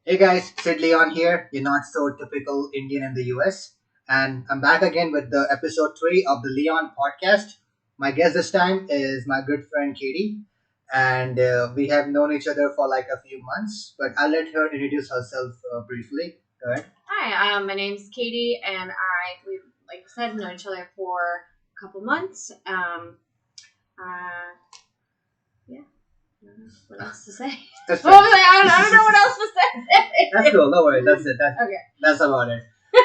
Hey guys, Sid Leon here. You're not so typical Indian in the US. And I'm back again with the episode 3 of the Leon podcast. My guest this time is my good friend Katie. And we have known each other for like a few months, but I'll let her introduce herself briefly. Go ahead. Hi, my name's Katie, and we've, like you said, known each other for a couple months. Uh, yeah, I don't know what else to say. That's What was I don't know what else to say. That's cool. No worries. That's it. Okay. That's about it.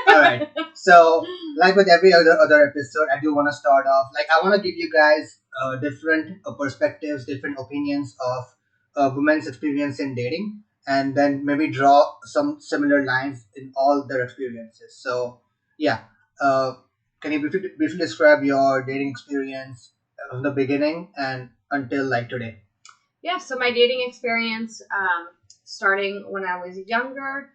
All right. So, like with every other episode, I do want to start off. Like, I want to give you guys different perspectives, different opinions of women's experience in dating, and then maybe draw some similar lines in all their experiences. So, yeah. Uh, can you briefly describe your dating experience from the beginning and until like today? Yeah, so my dating experience, starting when I was younger,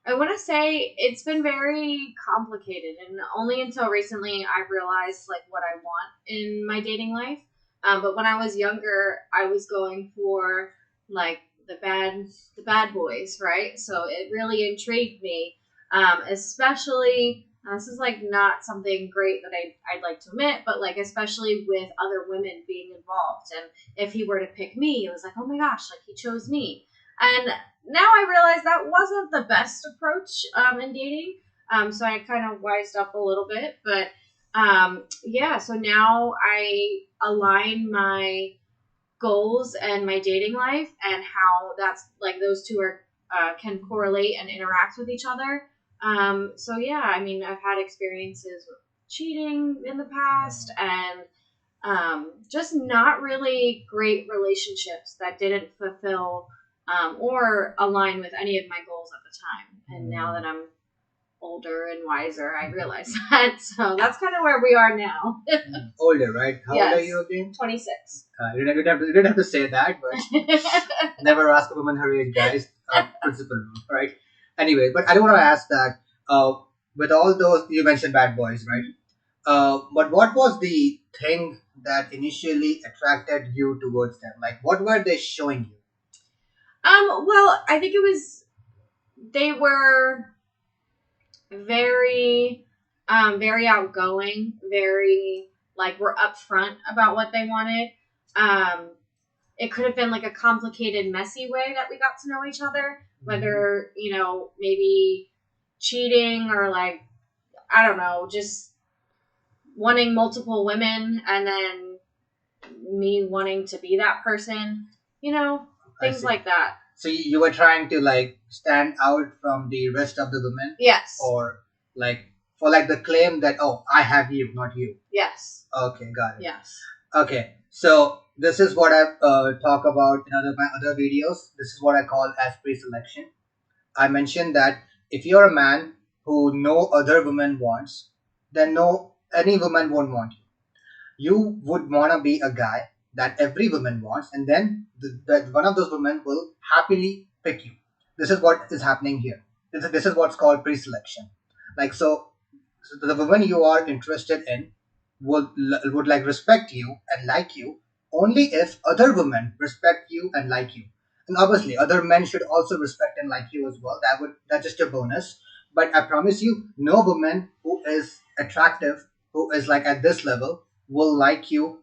I want to say it's been very complicated, and only until recently I realized like what I want in my dating life. But when I was younger, I was going for like the bad boys, right? So it really intrigued me, especially. This is like not something great that I'd like to admit, but like especially with other women being involved, and if he were to pick me, it was like, oh my gosh, like he chose me. And now I realize that wasn't the best approach in dating. So I kind of wised up a little bit, but yeah. So now I align my goals and my dating life and how that's like those two are can correlate and interact with each other. So yeah, I mean, I've had experiences with cheating in the past and just not really great relationships that didn't fulfill or align with any of my goals at the time. And now that I'm older and wiser, I realize that. So that's kind of where we are now. Older, right? How old are Yes. you again? 26. You didn't have to say that, but never ask a woman her age, guys. Principle rule, right? Anyway, but I do want to ask that with all those, you mentioned bad boys, right? But what was the thing that initially attracted you towards them? Like, what were they showing you? Well, I think they were very, very outgoing, very like were upfront about what they wanted. Um, it could have been like a complicated, messy way that we got to know each other, whether, maybe cheating or like, I don't know, just wanting multiple women and then me wanting to be that person, I things see. like that. So you were trying to like stand out from the rest of the women, Yes. or like for like the claim that, oh, I have you, not you. Yes. Okay, got it. Yes. Okay, so this is what I talk about in my other videos. This is what I call as pre-selection. I mentioned that if you're a man who no other woman wants, then no any woman won't want you. You would wanna be a guy that every woman wants, and then that one of those women will happily pick you. This is what is happening here. This is what's called pre-selection. Like so the woman you are interested in would like respect you and like you only if other women respect you and like you. And obviously other men should also respect and like you as well. That's just a bonus. But I promise you, no woman who is attractive, who is like at this level, will like you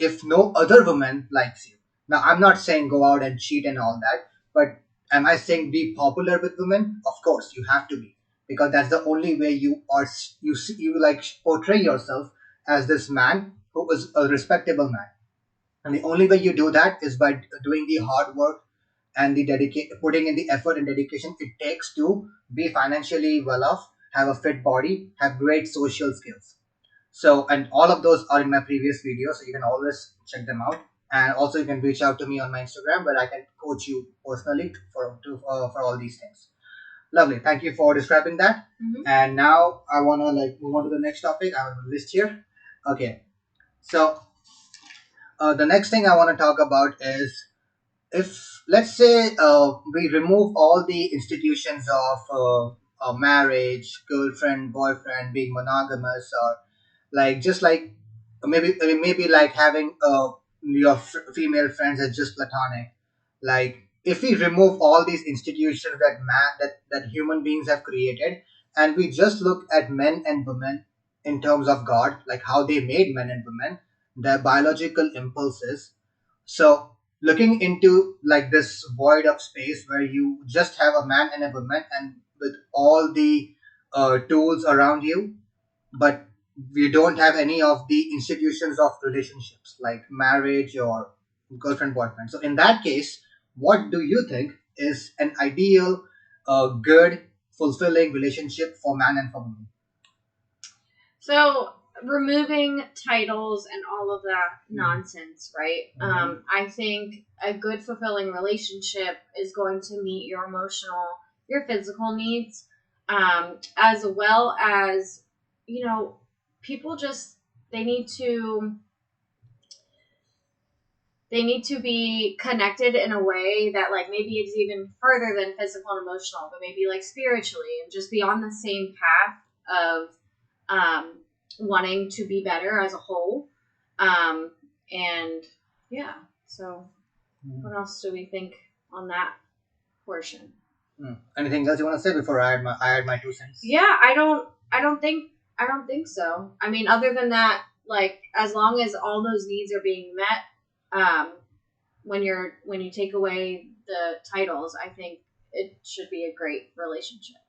if no other woman likes you. Now I'm not saying go out and cheat and all that, but am I saying be popular with women? Of course you have to be, because that's the only way you like portray yourself as this man who is a respectable man. And the only way you do that is by doing the hard work and the putting in the effort and dedication it takes to be financially well off, have a fit body, have great social skills. So, and all of those are in my previous videos, so you can always check them out. And also you can reach out to me on my Instagram where I can coach you personally for all these things. Lovely. Thank you for describing that. And now I wanna like move on to the next topic. I have a list here. Okay. So the next thing I want to talk about is, if let's say we remove all the institutions of marriage, girlfriend, boyfriend, being monogamous, or like just like maybe like having your female friends as just platonic, like if we remove all these institutions that human beings have created, and we just look at men and women in terms of God, like how they made men and women, their biological impulses. So looking into like this void of space where you just have a man and a woman, and with all the tools around you, but we don't have any of the institutions of relationships like marriage or girlfriend boyfriend. So in that case, what do you think is an ideal, good, fulfilling relationship for man and for woman? So removing titles and all of that nonsense, right? I think a good fulfilling relationship is going to meet your emotional, your physical needs, as well as, you know, people just they need to they need to be connected in a way that like maybe it's even further than physical and emotional, but maybe like spiritually, and just be on the same path of um, wanting to be better as a whole. And yeah, so what else do we think on that portion? Anything else you want to say before I add my 2 cents? Yeah, I don't think so. I mean, other than that, like as long as all those needs are being met, when you take away the titles, I think it should be a great relationship.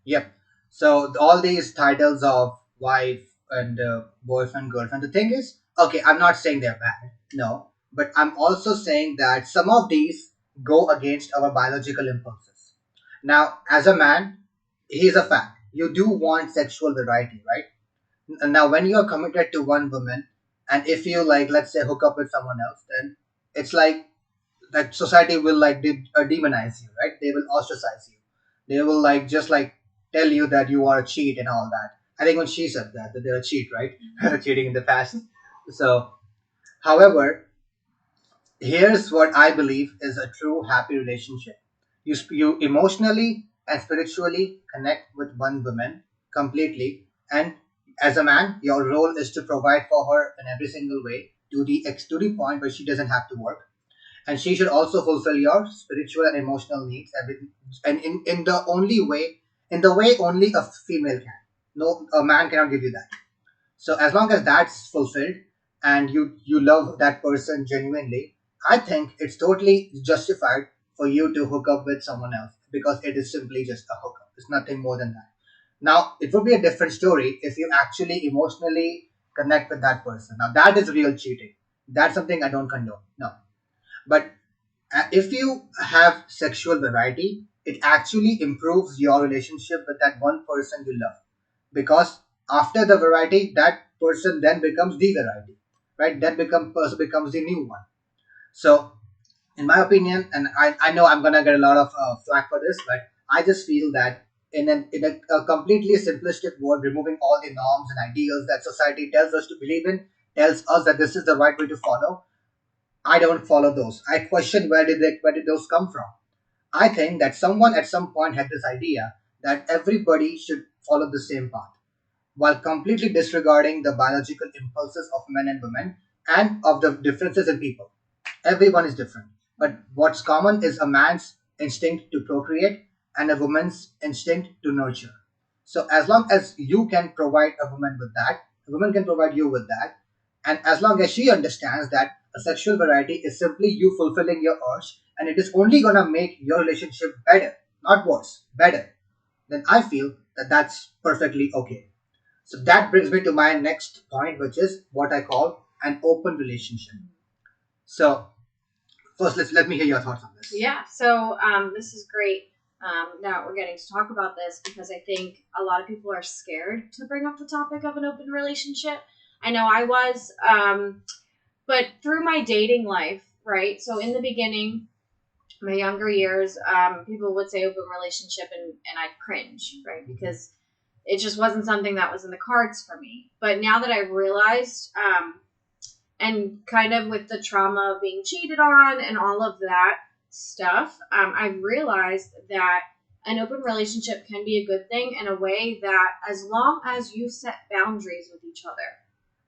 Yep. So all these titles of wife and boyfriend, girlfriend. The thing is, okay, I'm not saying they're bad. No, but I'm also saying that some of these go against our biological impulses. Now, as a man, here's a fact: you do want sexual variety, right? Now, when you're committed to one woman, and if you like, let's say, hook up with someone else, then it's like that society will like demonize you, right? They will ostracize you. They will like just like tell you that you are a cheat and all that. I think when she said that they're a cheat, right? Cheating in the past. So, however, here's what I believe is a true happy relationship. You emotionally and spiritually connect with one woman completely, and as a man, your role is to provide for her in every single way to the point where she doesn't have to work, and she should also fulfill your spiritual and emotional needs, everything, and in the only way, in the way only a female can. No, a man cannot give you that. So as long as that's fulfilled, and you love that person genuinely, I think it's totally justified for you to hook up with someone else, because it is simply just a hookup. It's nothing more than that. Now, it would be a different story if you actually emotionally connect with that person. Now, that is real cheating. That's something I don't condone. No. But if you have sexual variety, it actually improves your relationship with that one person you love, because after the variety, that person then becomes the variety, right? That person becomes the new one. So in my opinion, and I know I'm gonna get a lot of flack for this, but I just feel that in a completely simplistic world, removing all the norms and ideals that society tells us to believe in, tells us that this is the right way to follow, I don't follow those. I question where did those come from. I think that someone at some point had this idea that everybody should follow the same path, while completely disregarding the biological impulses of men and women and of the differences in people. Everyone is different. But what's common is a man's instinct to procreate and a woman's instinct to nurture. So as long as you can provide a woman with that, a woman can provide you with that. And as long as she understands that a sexual variety is simply you fulfilling your urge, and it is only gonna make your relationship better, not worse, better, then I feel that that's perfectly okay. So that brings me to my next point, which is what I call an open relationship. So first, let me hear your thoughts on this. Yeah, so this is great that we're getting to talk about this, because I think a lot of people are scared to bring up the topic of an open relationship. I know I was, but through my dating life, right? So in the beginning, my younger years, people would say open relationship, and I'd cringe, right? Because it just wasn't something that was in the cards for me. But now that I've realized, and kind of with the trauma of being cheated on and all of that stuff, I've realized that an open relationship can be a good thing in a way that, as long as you set boundaries with each other,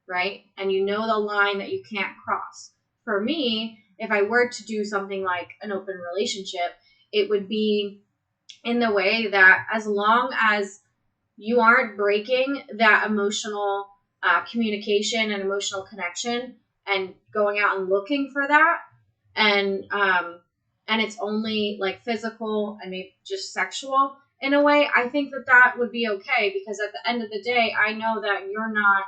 right? And you know the line that you can't cross. For me, if I were to do something like an open relationship, it would be in the way that as long as you aren't breaking that emotional communication and emotional connection and going out and looking for that, and it's only like physical and maybe just sexual in a way, I think that that would be okay, because at the end of the day, I know that you're not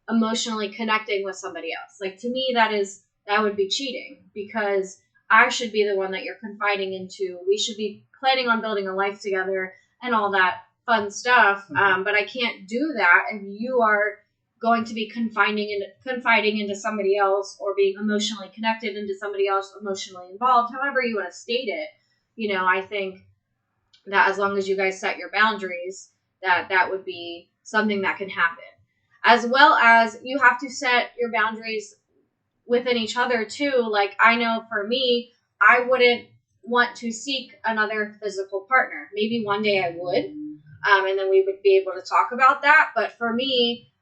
emotionally connecting with somebody else. Like, to me, that would be cheating, because I should be the one that you're confiding into. We should be planning on building a life together and all that fun stuff. But I can't do that if you are going to be confiding into somebody else, or being emotionally connected into somebody else, emotionally involved, however you want to state it. I think that as long as you guys set your boundaries, that would be something that can happen. As well as you have to set your boundaries within each other too. Like, I know for me, I wouldn't want to seek another physical partner. Maybe one day I would, and then we would be able to talk about that. But for me,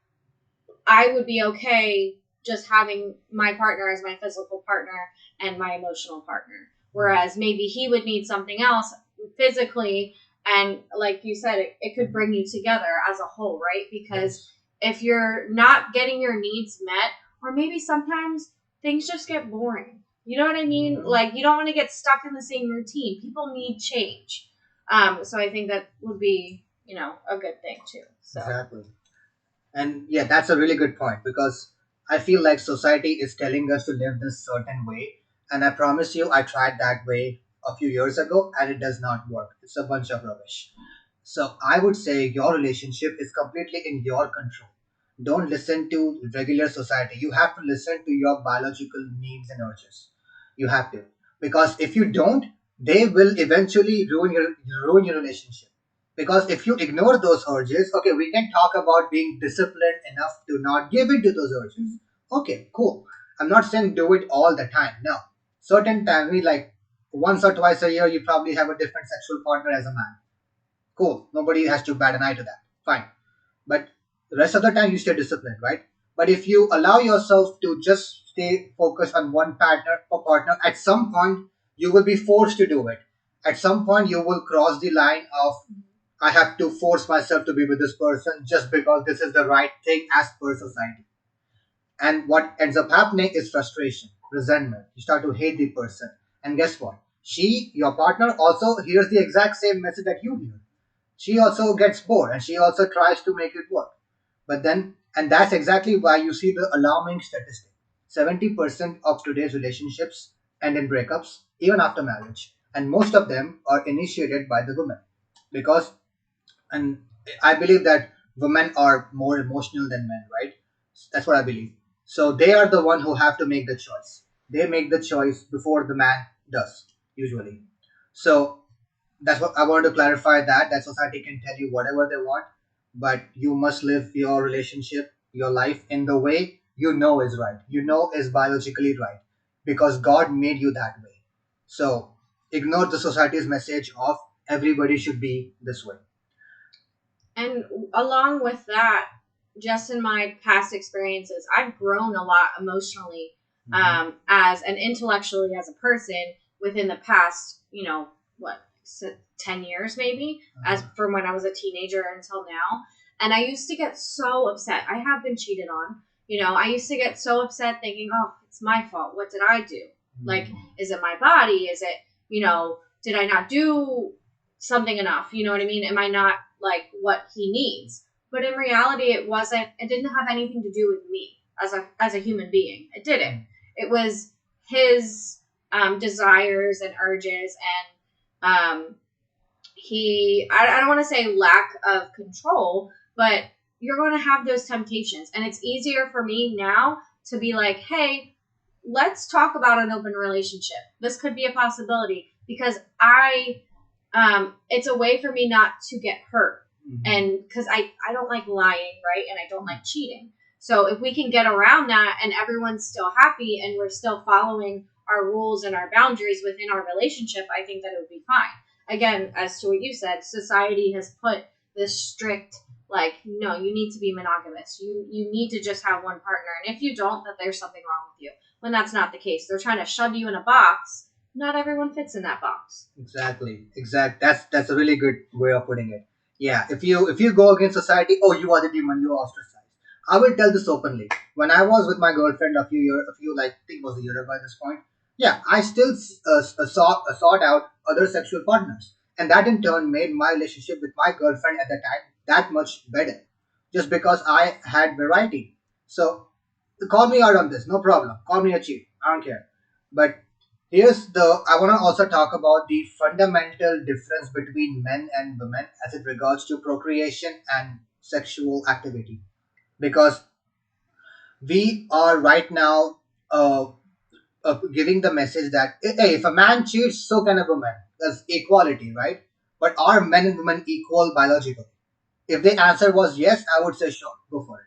I would be okay just having my partner as my physical partner and my emotional partner. Whereas maybe he would need something else physically. And like you said, it could bring you together as a whole, right? Because if you're not getting your needs met, or maybe sometimes things just get boring. You know what I mean? Mm-hmm. Like, you don't want to get stuck in the same routine. People need change. So I think that would be, a good thing too. So. Exactly. And yeah, that's a really good point, because I feel like society is telling us to live this certain way. And I promise you, I tried that way a few years ago and it does not work. It's a bunch of rubbish. So I would say your relationship is completely in your control. Don't listen to regular society. You have to listen to your biological needs and urges. You have to. Because if you don't, they will eventually ruin your relationship. Because if you ignore those urges, okay, we can talk about being disciplined enough to not give in to those urges. Okay, cool. I'm not saying do it all the time. No. Certain time, like once or twice a year, you probably have a different sexual partner as a man. Cool. Nobody has to bat an eye to that. Fine. But the rest of the time, you stay disciplined, right? But if you allow yourself to just stay focused on one partner or partner, at some point, you will be forced to do it. At some point, you will cross the line of I have to force myself to be with this person just because this is the right thing as per society. And what ends up happening is frustration, resentment. You start to hate the person. And guess what? Your partner, also hears the exact same message that you hear. She also gets bored and she also tries to make it work. But then, and that's exactly why you see the alarming statistic. 70% of today's relationships end in breakups, even after marriage. And most of them are initiated by the woman. Because and I believe that women are more emotional than men, right? That's what I believe. So they are the one who have to make the choice. They make the choice before the man does, usually. So that's what I want to clarify, that society can tell you whatever they want, but you must live your relationship, your life in the way you know is right. You know is biologically right, because God made you that way. So ignore the society's message of everybody should be this way. And along with that, just in my past experiences, I've grown a lot emotionally, as and intellectually as a person within the past, 10 years maybe, as from when I was a teenager until now. And I used to get so upset. I have been cheated on. I used to get so upset thinking, oh, it's my fault. What did I do? Like, is it my body? Is it, did I not do something enough? You know what I mean? Am I not like what he needs? But in reality, it didn't have anything to do with me as a human being. It didn't. It was his desires and urges, and I don't want to say lack of control, but you're going to have those temptations. And it's easier for me now to be like, hey, let's talk about an open relationship. This could be a possibility, because it's a way for me not to get hurt. And because I don't like lying, right? And I don't like cheating. So if we can get around that and everyone's still happy and we're still following our rules and our boundaries within our relationship, I think that it would be fine. Again, as to what you said, society has put this strict, like, no, you need to be monogamous. You need to just have one partner. And if you don't, that there's something wrong with you. when that's not the case. They're trying to shove you in a box. Not everyone fits in that box. Exactly. Exact. That's a really good way of putting it. Yeah. If you go against society, oh, you are the demon. You are ostracized. I will tell this openly. When I was with my girlfriend a few like I think it was a year ago at this point. Yeah, I still sought out other sexual partners, and that in turn made my relationship with my girlfriend at the time that much better, just because I had variety. So call me out on this, no problem. Call me a cheat. I don't care. But I want to also talk about the fundamental difference between men and women as it regards to procreation and sexual activity. Because we are right now giving the message that, hey, if a man cheats, so can a woman. That's equality, right? But are men and women equal biologically? If the answer was yes, I would say sure, go for it.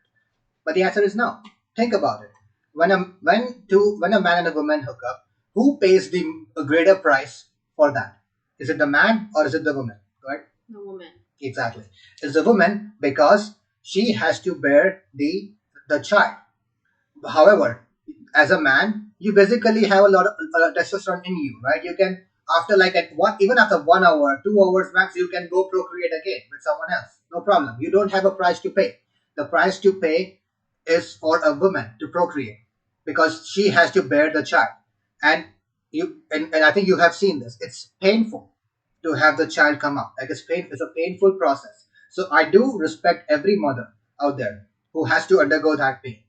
But the answer is no. Think about it. When a man and a woman hook up, who pays the greater price for that? Is it the man or is it the woman? Right? The woman. Exactly. It's the woman because she has to bear the child. However, as a man, you basically have a lot of testosterone in you, right? You can after like at one even after 1 hour, 2 hours max, you can go procreate again with someone else. No problem. You don't have a price to pay. The price to pay is for a woman to procreate because she has to bear the child, and and I think you have seen this. It's painful to have the child come out. Like it's a painful process. So I do respect every mother out there who has to undergo that pain,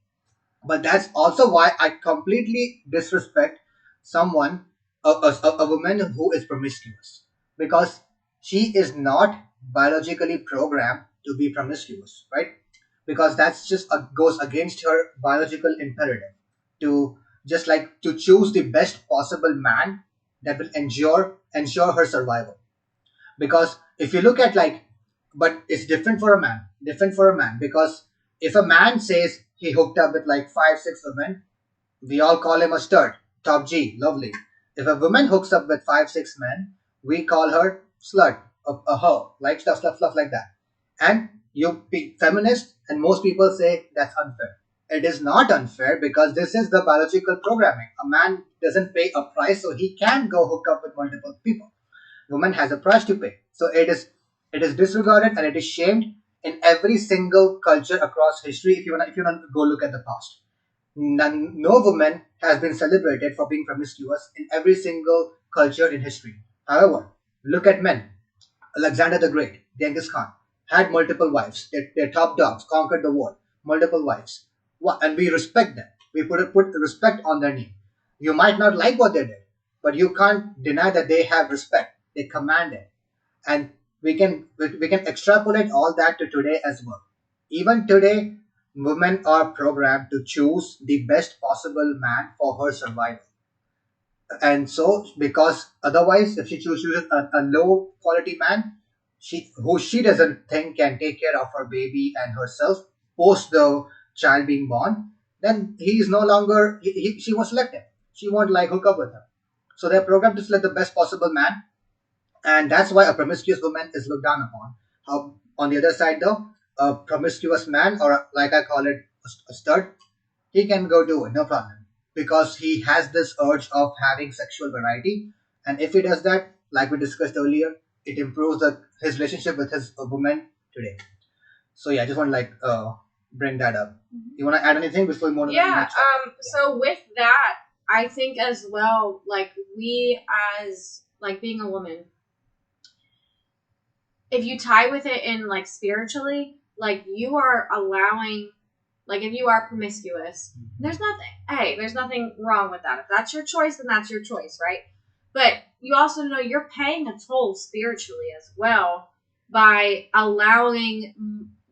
but that's also why I completely disrespect someone, a woman who is promiscuous, because she is not biologically programmed to be promiscuous, right? Because that's just goes against her biological imperative to just like to choose the best possible man that will ensure her survival. Because if you look at like, but it's different for a man, because if a man says he hooked up with like 5 6 women, we all call him a stud, top G, lovely. If a woman hooks up with 5 6 men, we call her slut, a hoe, like stuff like that. And feminist and most people say that's unfair. It is not unfair because this is the biological programming. A man doesn't pay a price, so he can go hook up with multiple people. Woman has a price to pay. So it is disregarded and it is shamed in every single culture across history. If you wanna go look at the past, no woman has been celebrated for being promiscuous in every single culture in history. However, look at men. Alexander the Great, Genghis Khan, had multiple wives. Their top dogs conquered the world. Multiple wives. And we respect them. We put respect on their name. You might not like what they did, but you can't deny that they have respect. They command it. And we can extrapolate all that to today as well. Even today, women are programmed to choose the best possible man for her survival. And so because otherwise if she chooses a low quality man, she doesn't think can take care of her baby and herself post the child being born, then he is no longer she won't select him. She won't like hook up with him. So they're programmed to select the best possible man, and that's why a promiscuous woman is looked down upon. How on the other side though, a promiscuous man, or like I call it a stud, he can go do it, no problem. Because he has this urge of having sexual variety. And if he does that, like we discussed earlier, it improves his relationship with his woman today. So yeah, I just want to bring that up. You want to add anything before we move on to the Yeah. next? So with that, I think as well, like we as like being a woman, if you tie with it in like spiritually, like you are allowing, like if you are promiscuous, there's nothing wrong with that. If that's your choice, then that's your choice, right? But you also know you're paying a toll spiritually as well by allowing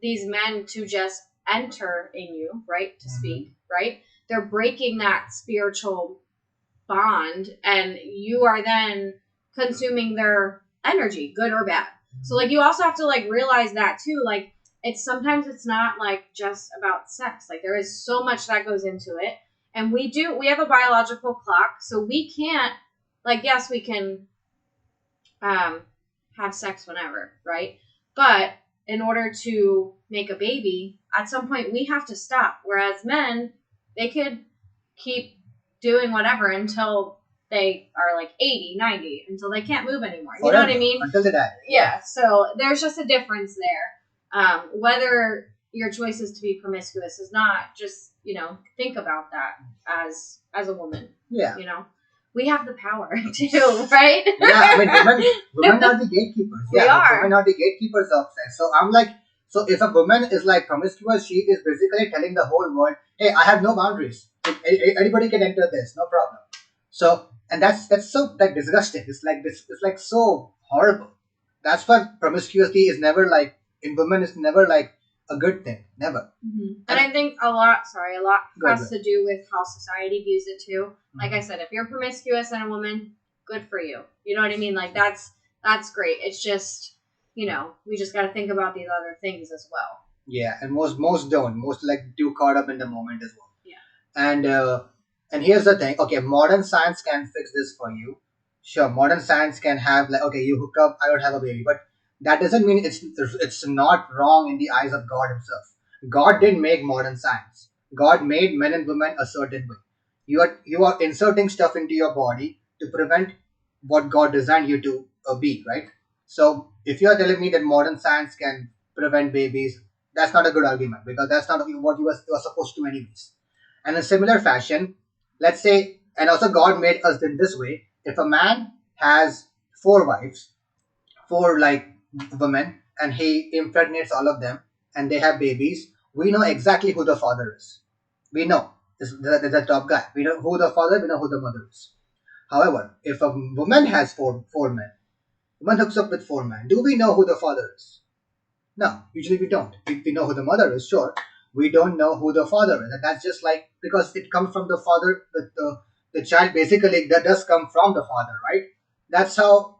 these men to just enter in you, right? To speak, right? They're breaking that spiritual bond, and you are then consuming their energy, good or bad. So like you also have to like realize that too. Like it's sometimes it's not like just about sex. Like there is so much that goes into it. And we have a biological clock, so we can't like yes, we can um have sex whenever, right? But in order to make a baby, at some point we have to stop. Whereas men, they could keep doing whatever until they are like 80, 90, until they can't move anymore. You know Forever, what I mean? until they die. Yeah. So there's just a difference there. Whether your choice is to be promiscuous is not, just, think about that as a woman. Yeah. We have the power too, right? Yeah, I mean, women are the gatekeepers. We are. Women are the gatekeepers of sex. So I'm like, so if a woman is like promiscuous, she is basically telling the whole world, hey, I have no boundaries. Anybody can enter this, no problem. So, and that's so like disgusting. It's like this. It's like so horrible. That's why promiscuity is never like in women is never like a good thing. Never. Mm-hmm. And I think a lot has Good. to do with how society views it too. Mm-hmm. Like I said, if you're promiscuous and a woman, good for you. You know what I mean? Like that's great. It's just, we just got to think about these other things as well. Yeah, and most don't. Most like too caught up in the moment as well. Yeah. And here's the thing. Okay, modern science can fix this for you. Sure, modern science can have like, okay, you hook up, I don't have a baby, but that doesn't mean it's not wrong in the eyes of God Himself. God didn't make modern science. God made men and women a certain way. You are inserting stuff into your body to prevent what God designed you to be, right? So if you are telling me that modern science can prevent babies, that's not a good argument because that's not what you are supposed to anyways. And in similar fashion, let's say, and also God made us in this way. If a man has four wives, four like women, and he impregnates all of them, and they have babies, we know exactly who the father is. We know this is the top guy. We know who the father. We know who the mother is. However, if a woman has four men, woman hooks up with four men, do we know who the father is? No, usually we don't. We know who the mother is, sure. We don't know who the father is. And that's just like, because it comes from the father, the child basically, that does come from the father, right? That's how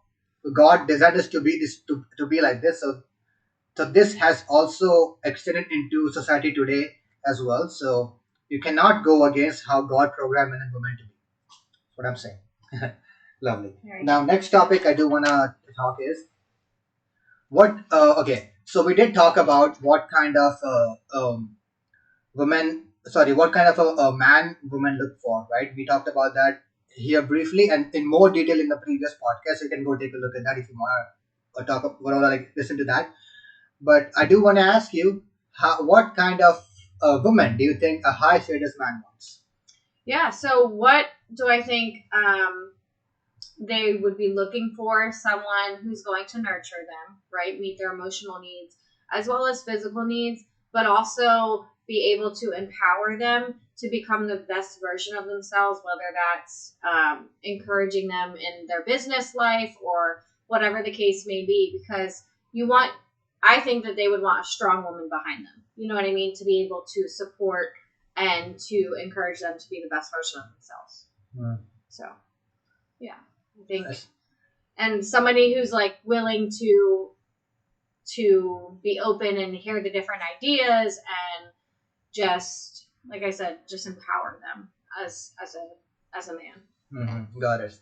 God designed us to be to be like this. So this has also extended into society today as well. So you cannot go against how God programmed men and women to be. That's what I'm saying. Lovely. Right. Now, next topic I do want to talk is okay, so we did talk about what kind of what kind of a man women look for, right? We talked about that here briefly and in more detail in the previous podcast. You can go take a look at that if you want to like listen to that. But I do want to ask you, what kind of woman do you think a high status man wants? Yeah. So what do I think? They would be looking for someone who's going to nurture them, right? Meet their emotional needs as well as physical needs, but also be able to empower them to become the best version of themselves, whether that's encouraging them in their business life or whatever the case may be, because I think that they would want a strong woman behind them. You know what I mean? To be able to support and to encourage them to be the best version of themselves. So, yeah. I think, and somebody who's like willing to be open and hear the different ideas and just, like I said, just empower them as a man. Got it.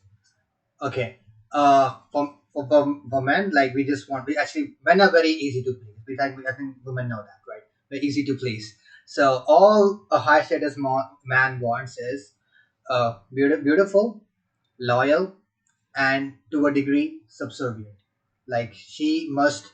Okay. For men, like men are very easy to please. I think women know that, right? They're easy to please. So all a high status man wants is beautiful, loyal, and to a degree subservient. Like she must,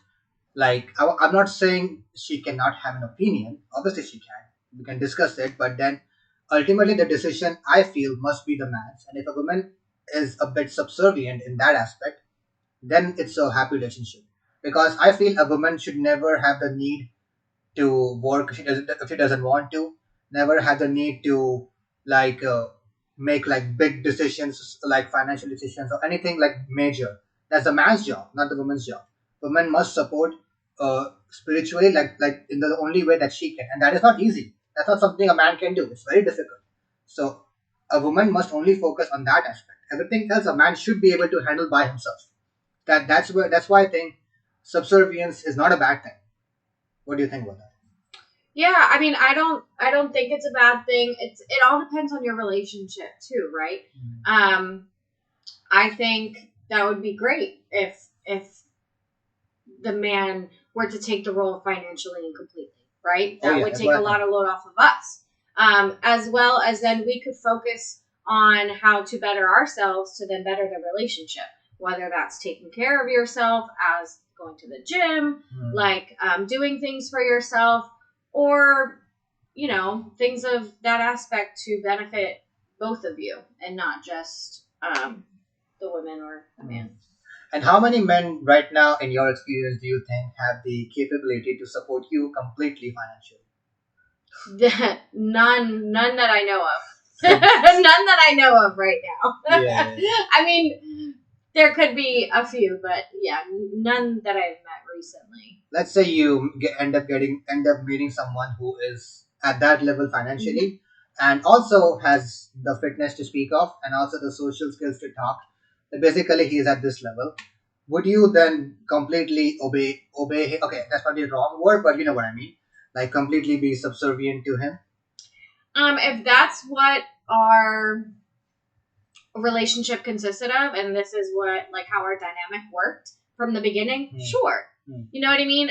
I'm not saying she cannot have an opinion. Obviously she can. We can discuss it, but then ultimately the decision I feel must be the man's. And if a woman is a bit subservient in that aspect, then it's a happy relationship. Because I feel a woman should never have the need to work if she doesn't want to. Never have the need to like make like big decisions like financial decisions or anything like major. That's a man's job, not the woman's job. Women must support spiritually, like in the only way that she can, and that is not easy. That's not something a man can do. It's very difficult. So a woman must only focus on that aspect. Everything else a man should be able to handle by himself. That's why I think subservience is not a bad thing. What do you think about that? Yeah, I mean, I don't think it's a bad thing. It all depends on your relationship too, right? I think that would be great if the man were to take the role financially and completely, right? That would take a lot of load off of us. As well as then we could focus on how to better ourselves to then better the relationship, whether that's taking care of yourself as going to the gym, like doing things for yourself, or things of that aspect to benefit both of you and not just the women or the man. And how many men right now, in your experience, do you think have the capability to support you completely financially? None that I know of. None that I know of right now. Yeah. I mean, there could be a few, but yeah, none that I've met recently. Let's say you end up meeting someone who is at that level financially, and also has the fitness to speak of, and also the social skills to talk. Basically, he is at this level. Would you then completely obey him? Okay, that's probably a wrong word, but you know what I mean. Like completely be subservient to him. If that's what our relationship consisted of, and this is what like how our dynamic worked from the beginning, sure. You know what I mean?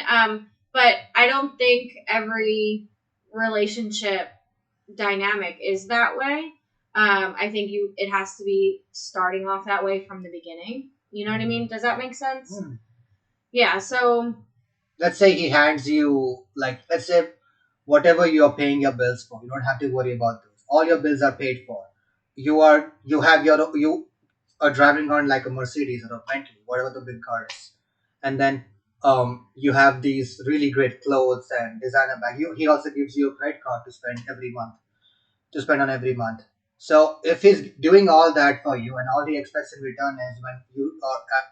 But I don't think every relationship dynamic is that way. I think it has to be starting off that way from the beginning. You know what I mean? Does that make sense? Yeah, so let's say he hands you, like, let's say whatever you're paying your bills for, you don't have to worry about those. All your bills are paid for. You are driving on like a Mercedes or a Bentley, whatever the big car is, and then you have these really great clothes and designer bag. He also gives you a credit card to spend on every month. So if he's doing all that for you, and all he expects in return is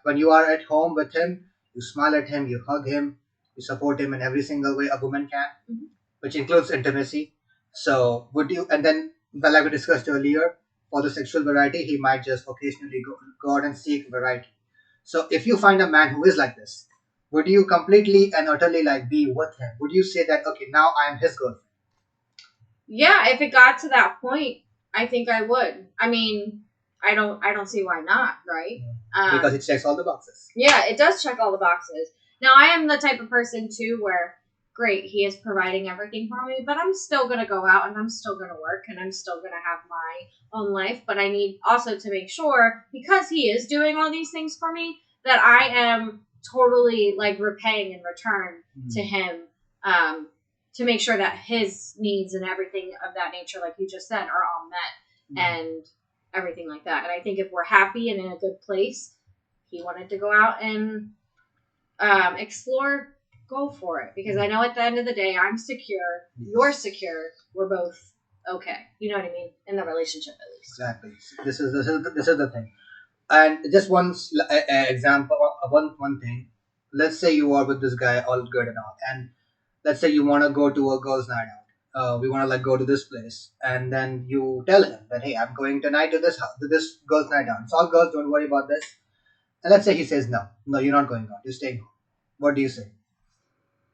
when you are at home with him, you smile at him, you hug him, you support him in every single way a woman can, which includes intimacy. So would you? And then, well, like we discussed earlier, for the sexual variety, he might just occasionally go out and seek variety. So if you find a man who is like this, would you completely and utterly like be with him? Would you say that, okay, now I am his girlfriend? Yeah, if it got to that point, I think I would. I mean, I don't see why not, right? Because it checks all the boxes. Yeah, it does check all the boxes. Now, I am the type of person too where, great, he is providing everything for me, but I'm still gonna go out and I'm still gonna work and I'm still gonna have my own life. But I need also to make sure, because he is doing all these things for me, that I am totally like repaying in return to him. To make sure that his needs and everything of that nature, like you just said, are all met and everything like that. And I think if we're happy and in a good place, he wanted to go out and explore, go for it. Because I know at the end of the day, I'm secure, you're secure, we're both okay. You know what I mean? In the relationship, at least. Exactly. This is the thing. And just one example, one thing. Let's say you are with this guy, all good and all, and let's say you want to go to a girls' night out. We want to like go to this place, and then you tell him that, hey, I'm going tonight to this girls' night out. It's all girls. Don't worry about this. And let's say he says no, you're not going out. You're staying home. What do you say?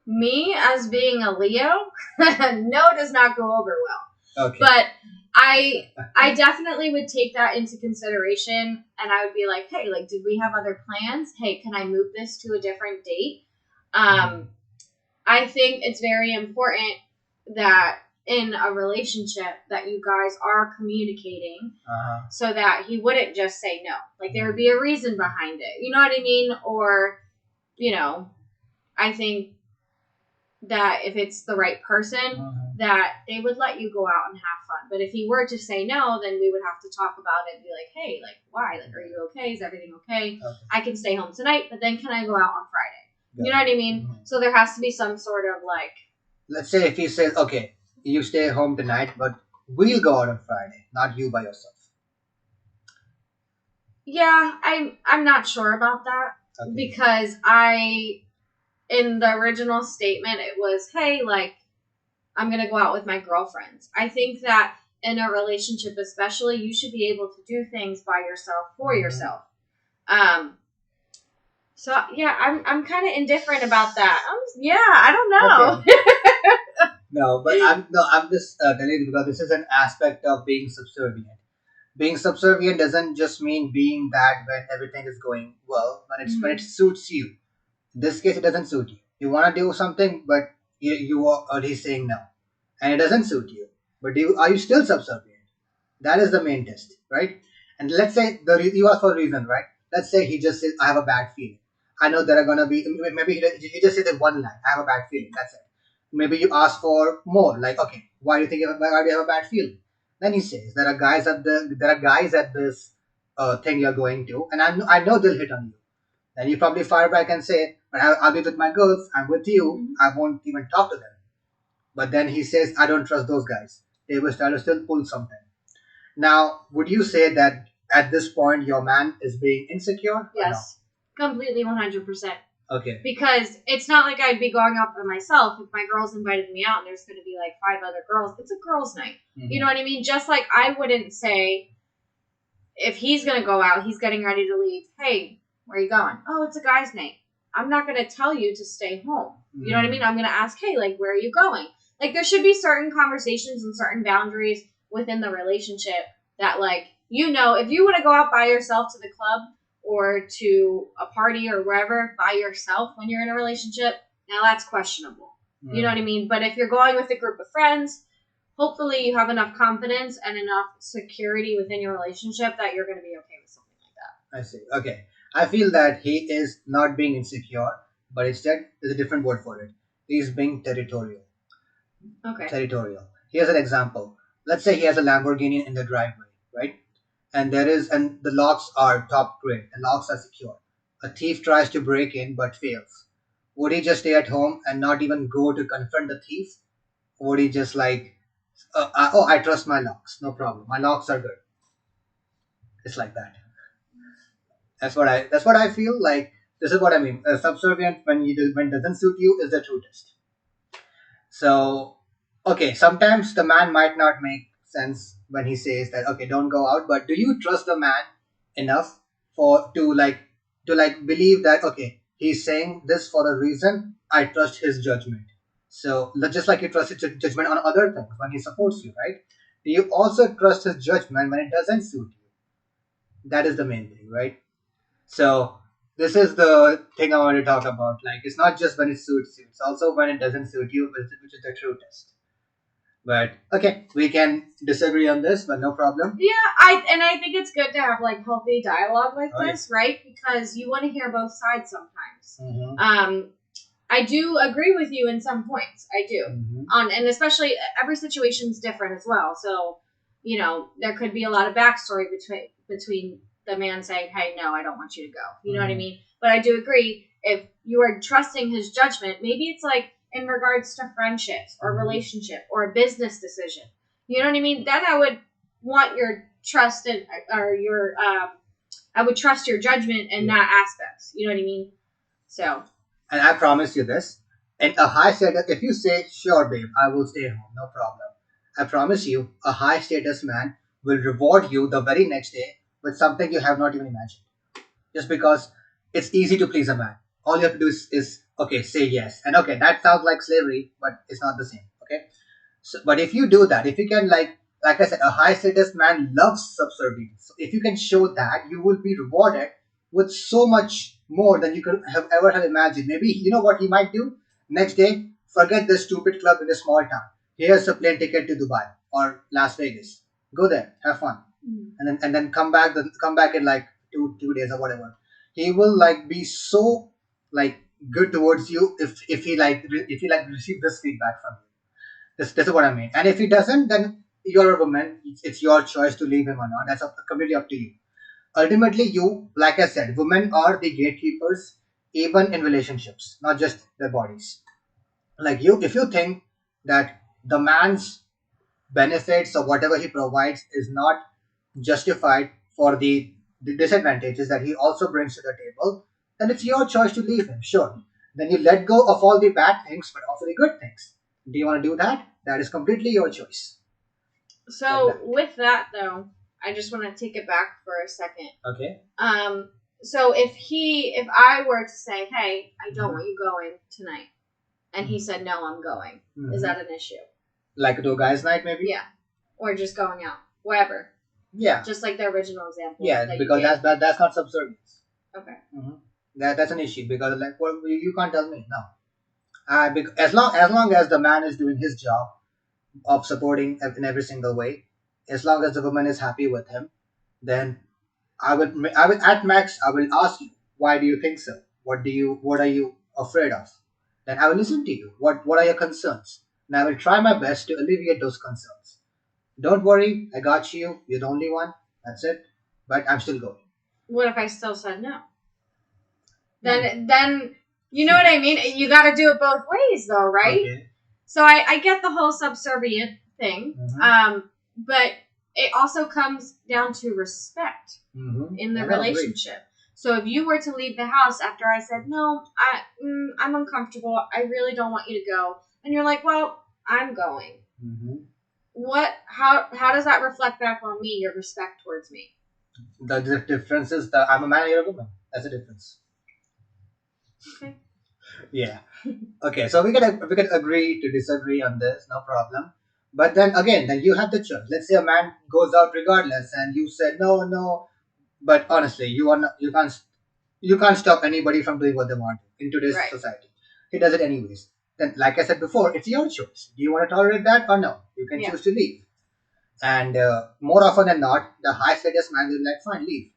Me, as being a Leo, no does not go over well. Okay. But I definitely would take that into consideration, and I would be like, hey, like, did we have other plans? Hey, can I move this to a different date? I think it's very important that in a relationship that you guys are communicating so that he wouldn't just say no. Like, there would be a reason behind it. You know what I mean? Or, I think that if it's the right person, that they would let you go out and have fun. But if he were to say no, then we would have to talk about it and be like, hey, like, why? Like, are you okay? Is everything okay? I can stay home tonight, but then can I go out on Friday? You know what I mean? So there has to be some sort of like... Let's say if he says, okay, you stay home tonight, but we'll go out on Friday, not you by yourself. Yeah, I'm not sure about that. Okay. Because in the original statement, it was, hey, like, I'm going to go out with my girlfriends. I think that in a relationship especially, you should be able to do things by yourself, for yourself. So yeah, I'm kind of indifferent about that. I don't know. Okay. I'm just telling you because this is an aspect of being subservient. Being subservient doesn't just mean being that when everything is going well, when it suits you. In this case, it doesn't suit you. You want to do something, but you are already saying no, and it doesn't suit you. But are you still subservient? That is the main test, right? And let's say you ask for a reason, right? Let's say he just says, "I have a bad feeling." I know there are gonna be maybe he just says it one line, "I have a bad feeling." That's it. Maybe you ask for more, like, "Okay, why do you think why do you have a bad feeling?" Then he says, there are guys at this thing you're going to, and I know they'll hit on you." Then you probably fire back and say, "But I'll be with my girls. I'm with you. Mhm. I won't even talk to them." But then he says, "I don't trust those guys. They will try to still pull something." Now, would you say that at this point your man is being insecure or no? Yes, completely 100%. Okay. Because it's not like I'd be going out by myself. If my girls invited me out and there's going to be like 5 other girls, it's a girls' night. You know what I mean? Just like I wouldn't say if he's going to go out, he's getting ready to leave. Hey, where are you going? Oh, it's a guys' night. I'm not going to tell you to stay home. You know what I mean? I'm going to ask, hey, like, where are you going? Like, there should be certain conversations and certain boundaries within the relationship that, like, you know, if you want to go out by yourself to the club or to a party or wherever by yourself when you're in a relationship, now that's questionable. You know what I mean? But if you're going with a group of friends, hopefully you have enough confidence and enough security within your relationship that you're going to be okay with something like that. I see. Okay. I feel that he is not being insecure, but instead there's a different word for it. He's being territorial. Okay. Territorial. Here's an example. Let's say he has a Lamborghini in the driveway, right? And the locks are top grade. The locks are secure. A thief tries to break in but fails. Would he just stay at home and not even go to confront the thief? Or would he just like, "Oh, I trust my locks. No problem. My locks are good." It's like that. That's what I feel like. This is what I mean. Subservient when it doesn't suit you is the true test. So, okay, sometimes the man might not make sense when he says that, "Okay, don't go out," but do you trust the man enough for to like believe that, okay, he's saying this for a reason? I trust his judgment. So just like you trust his judgment on other things when he supports you, right? Do you also trust his judgment when it doesn't suit you? That is the main thing, right? So this is the thing I want to talk about. Like, it's not just when it suits you; it's also when it doesn't suit you, which is the true test. But okay, we can disagree on this, but no problem. Yeah, I think it's good to have like healthy dialogue like this, right? Because you want to hear both sides sometimes. I do agree with you in some points. I do. And especially every situation's different as well. So, you know, there could be a lot of backstory between the man saying, "Hey, no, I don't want you to go." You know what I mean? But I do agree if you are trusting his judgment, maybe it's like in regards to friendships or relationship or a business decision. You know what I mean? Then I would want your trust in, or your I would trust your judgment in that aspect. You know what I mean? So. And I promise you this: in a high status, if you say, "Sure, babe, I will stay home, no problem," I promise you, a high status man will reward you the very next day with something you have not even imagined. Just because it's easy to please a man. All you have to do is okay, say yes. And okay, that sounds like slavery, but it's not the same. Okay? So, but if you do that, if you can like I said, a high status man loves subservience. So if you can show that, you will be rewarded with so much more than you could have ever have imagined. Maybe you know what he might do? Next day, forget this stupid club in a small town. Here's a plane ticket to Dubai or Las Vegas. Go there, have fun, and then come back in like two days or whatever. He will like be so like good towards you if he like receive this feedback from you. This is what I mean. And if he doesn't, then you're a woman. It's your choice to leave him or not. That's completely up to you. Ultimately, you, like I said, women are the gatekeepers, even in relationships, not just their bodies. Like you, if you think that the man's benefits or whatever he provides is not justified for the disadvantages that he also brings to the table, then it's your choice to leave him, sure. Then you let go of all the bad things, but also the good things. Do you want to do that? That is completely your choice. So with that though, I just want to take it back for a second. Okay. So if I were to say, "Hey, I don't want you going tonight," and he said, "No, I'm going," is that an issue? Like to a guy's night, maybe? Yeah. Or just going out. Wherever. Yeah. Just like the original example. Yeah, because that's not subservience. Okay. That's an issue because like, well, you can't tell me no. As long as the man is doing his job of supporting in every single way, As long as the woman is happy with him, then I will at max I will ask you, why do you think so? What are you afraid of? Then I will listen to you. What are your concerns? And I will try my best to alleviate those concerns. Don't worry, I got you. You're the only one. That's it. But I'm still going. What if I still said no? Hmm. Then you know what I mean. You got to do it both ways, though, right? Okay. So I get the whole subservient thing, but it also comes down to respect in the I know, agree. relationship. So if you were to leave the house after I said no, I'm uncomfortable. I really don't want you to go, and you're like, well, I'm going. Hmm. What? How does that reflect back on me? Your respect towards me? The difference is that I'm a man, you're a woman. That's the difference. Okay. Yeah. Okay, so we can agree to disagree on this, no problem. But then again, then you have the choice. Let's say a man goes out regardless, and you said no, no. But honestly, you can't stop anybody from doing what they want in today's Right. society. He does it anyways. Then, like I said before, it's your choice. Do you want to tolerate that or no? You can Yeah. choose to leave. And more often than not, the high status man will be like, fine, leave.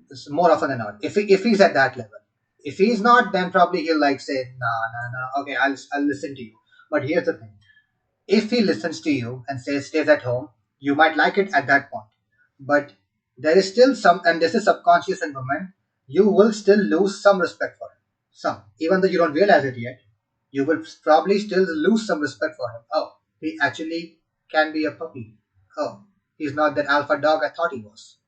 It's more often than not. If he's at that level, if he's not, then probably he'll like say, nah, nah, nah. Okay, I'll listen to you. But here's the thing: if he listens to you and says stays at home, you might like it at that point. But there is still some, and this is subconscious in women. You will still lose some respect for him. Some, even though you don't realize it yet, you will probably still lose some respect for him. Oh, he actually can be a puppy. Oh, he's not that alpha dog I thought he was.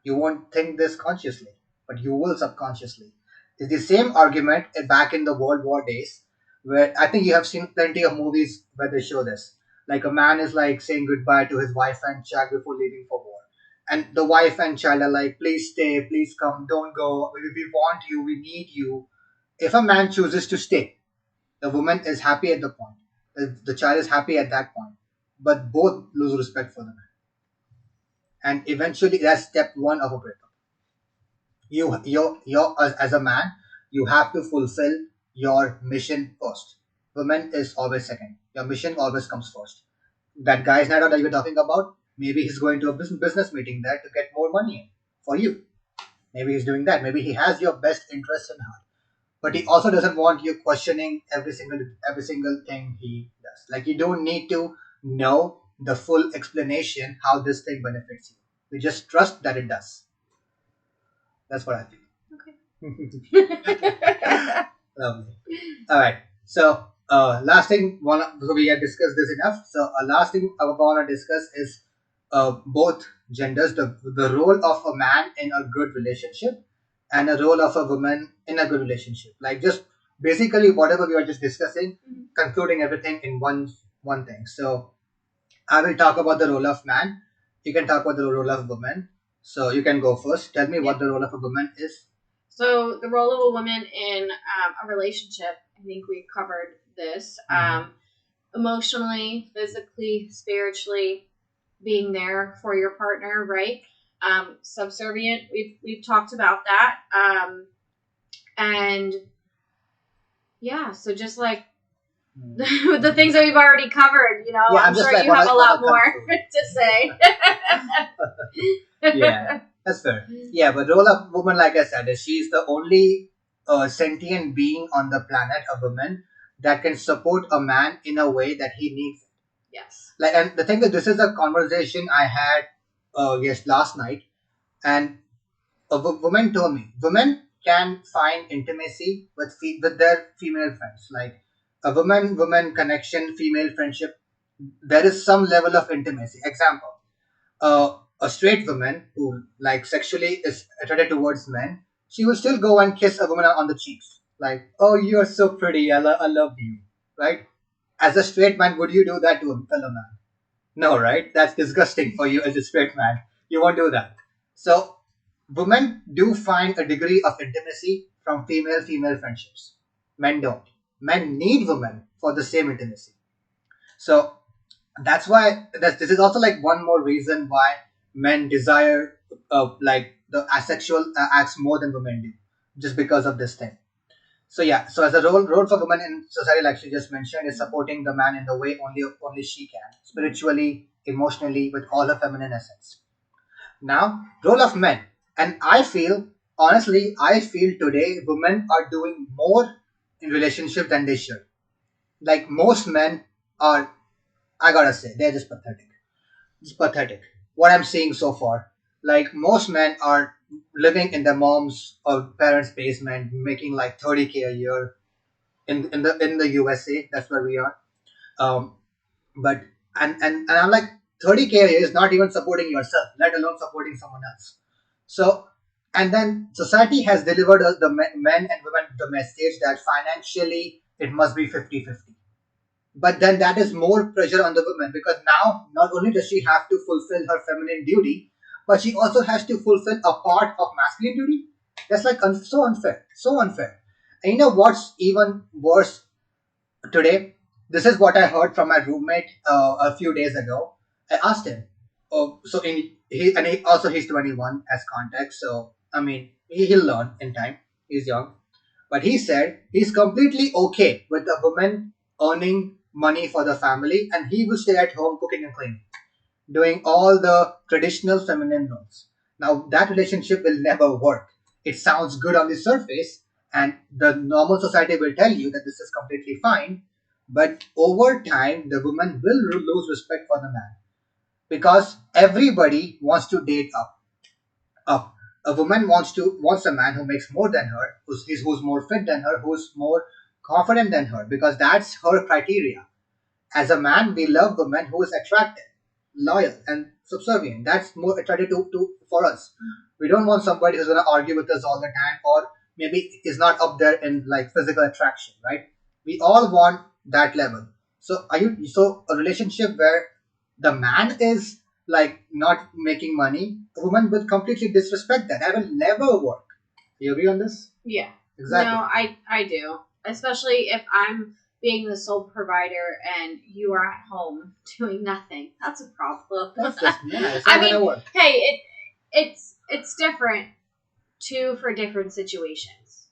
You won't think this consciously, but you will subconsciously. It's the same argument back in the World War days, where I think you have seen plenty of movies where they show this. Like a man is like saying goodbye to his wife and child before leaving for war. And the wife and child are like, please stay, please come, don't go. We want you, we need you. If a man chooses to stay, the woman is happy at the point. The child is happy at that point. But both lose respect for the man. And eventually, that's step one of a breakup. You as a man, you have to fulfill your mission first. Women is always second. Your mission always comes first. That guy's night out that you're talking about, maybe he's going to a business meeting there to get more money in for you. Maybe he's doing that. Maybe he has your best interest in heart, but he also doesn't want you questioning every single thing he does. Like, you don't need to know the full explanation how this thing benefits you. You just trust that it does. That's what I feel. Okay. Lovely. All right. So, last thing, so we have discussed this enough. So, last thing I want to discuss is both genders, the role of a man in a good relationship and a role of a woman in a good relationship. Like, just basically whatever we were just discussing, concluding everything in one thing. So, I will talk about the role of man. You can talk about the role of woman. So, you can go first. Tell me what the role of a woman is. So the role of a woman in a relationship, I think we covered this. Emotionally, physically, spiritually, being there for your partner, right? Subservient, we've talked about that. And yeah, so just like the things that we've already covered, Yeah, I'm just sure like you have a lot more conclude. to say. Yeah, that's fair. Yeah, but role of woman, like I said, is she's the only sentient being on the planet, a woman, that can support a man in a way that he needs. Yes. Like, and the thing is, this is a conversation I had, yes, last night, and a woman told me women can find intimacy with their female friends, like a woman connection, female friendship. There is some level of intimacy. Example, a straight woman who like sexually is attracted towards men, she will still go and kiss a woman on the cheeks, like, oh, you're so pretty, I love you, right? As a straight man, would you do that to a fellow man? No, right? That's disgusting for you as a straight man. You won't do that. So, women do find a degree of intimacy from female friendships. Men don't. Men need women for the same intimacy. So, that's why this is also like one more reason why men desire like the asexual acts more than women do, just because of this thing. So yeah, so as a role for women in society, like she just mentioned, is supporting the man in the way only she can, spiritually, emotionally, with all her feminine essence. Now, role of men. And I feel, honestly, I feel today women are doing more in relationship than they should. Like most men are, I gotta say, they're just pathetic. It's pathetic. What I'm seeing so far. Like most men are living in their mom's or parents' basement, making like 30K a year in the USA. That's where we are. Um, but and I'm like 30K a year is not even supporting yourself, let alone supporting someone else. So and then society has delivered us, the men and women, the message that financially it must be 50-50. But then that is more pressure on the woman, because now not only does she have to fulfill her feminine duty, but she also has to fulfill a part of masculine duty. That's like so unfair, so unfair. And you know what's even worse today? This is what I heard from my roommate a few days ago. I asked him, oh, so in he also he's 21 as context, so I mean he'll learn in time. He's young, but he said he's completely okay with a woman earning money for the family, and he will stay at home cooking and cleaning, doing all the traditional feminine roles. Now, that relationship will never work. It sounds good on the surface, and the normal society will tell you that this is completely fine, but over time, the woman will lose respect for the man, because everybody wants to date up. Up. A woman wants a man who makes more than her, who's more fit than her, who's more confident than her, because that's her criteria. As a man, we love women who is attractive, loyal, and subservient. That's more attractive to for us. We don't want somebody who's gonna argue with us all the time, or maybe is not up there in like physical attraction, right? We all want that level. So a relationship where the man is like not making money, a woman will completely disrespect that. That will never work. You agree on this? Yeah. Exactly. No, I do. Especially if I'm being the sole provider and you are at home doing nothing. That's a problem. That's just yeah, it's I not mean, gonna work. hey, it's different too for different situations.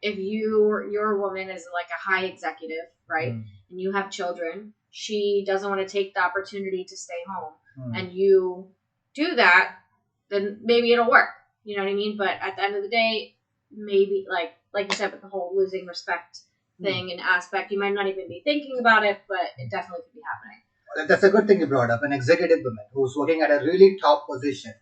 If your woman is like a high executive, right, and you have children, she doesn't want to take the opportunity to stay home, and you do that, then maybe it'll work. You know what I mean? But at the end of the day, maybe like you said, with the whole losing respect thing and aspect, you might not even be thinking about it, but it definitely could be happening. That's a good thing you brought up. An executive woman who's working at a really top position.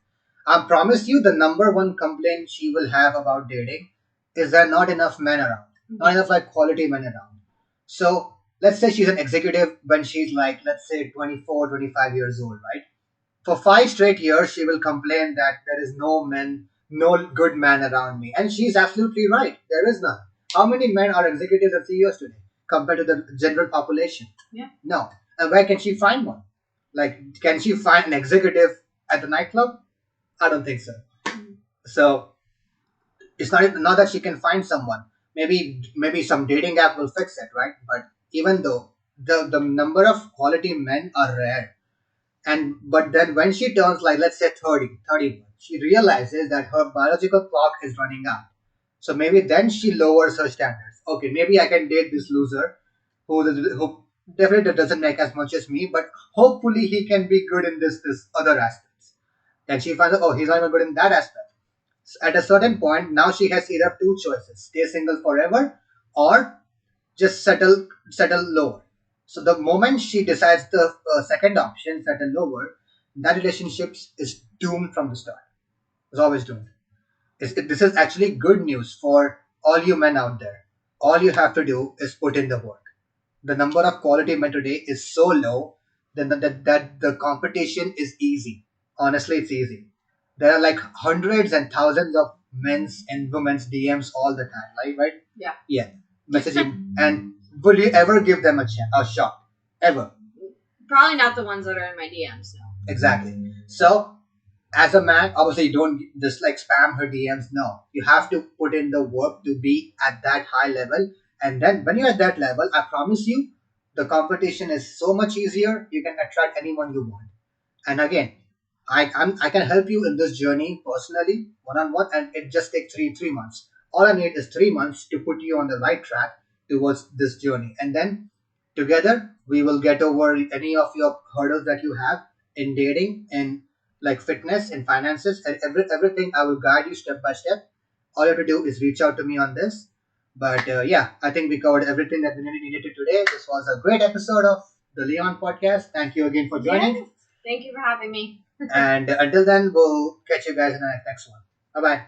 I promise you, the number one complaint she will have about dating is there not enough men around, not enough like quality men around. So let's say she's an executive when she's like, let's say 24, 25 years old, right? For 5 straight years, she will complain that there is no good man around me. And she's absolutely right. There is none. How many men are executives and CEOs today compared to the general population? Yeah. No. And where can she find one? Like, can she find an executive at the nightclub? I don't think so. So it's not that she can find someone. Maybe some dating app will fix it, right? But even though the number of quality men are rare, and but then when she turns like let's say 30, she realizes that her biological clock is running out. So maybe then she lowers her standards. Okay, maybe I can date this loser who definitely doesn't make as much as me, but hopefully he can be good in this other aspects. And she finds out, oh, he's not even good in that aspect. So at a certain point, now she has either two choices: stay single forever, or just settle lower. So the moment she decides the second option, settle lower, that relationship is doomed from the start. It's always doomed. This is actually good news for all you men out there. All you have to do is put in the work. The number of quality men today is so low that the competition is easy. Honestly, it's easy. There are like hundreds and thousands of men's and women's DMs all the time, right? Yeah. Yeah, messaging. And will you ever give them a shot? Ever? Probably not the ones that are in my DMs. No. Exactly. So as a man, obviously you don't just like spam her DMs. No, you have to put in the work to be at that high level. And then when you're at that level, I promise you, the competition is so much easier. You can attract anyone you want. And again, I can help you in this journey personally, one on one, and it just takes three months. All I need is 3 months to put you on the right track towards this journey, and then Together, we will get over any of your hurdles that you have in dating, in like fitness, in finances, and everything. I will guide you step by step. All you have to do is reach out to me on this. But yeah, I think we covered everything that we needed to today. This was a great episode of the Leon podcast. Thank you again for Yes. joining. Thank you for having me. And until then, we'll catch you guys in the next one. Bye bye.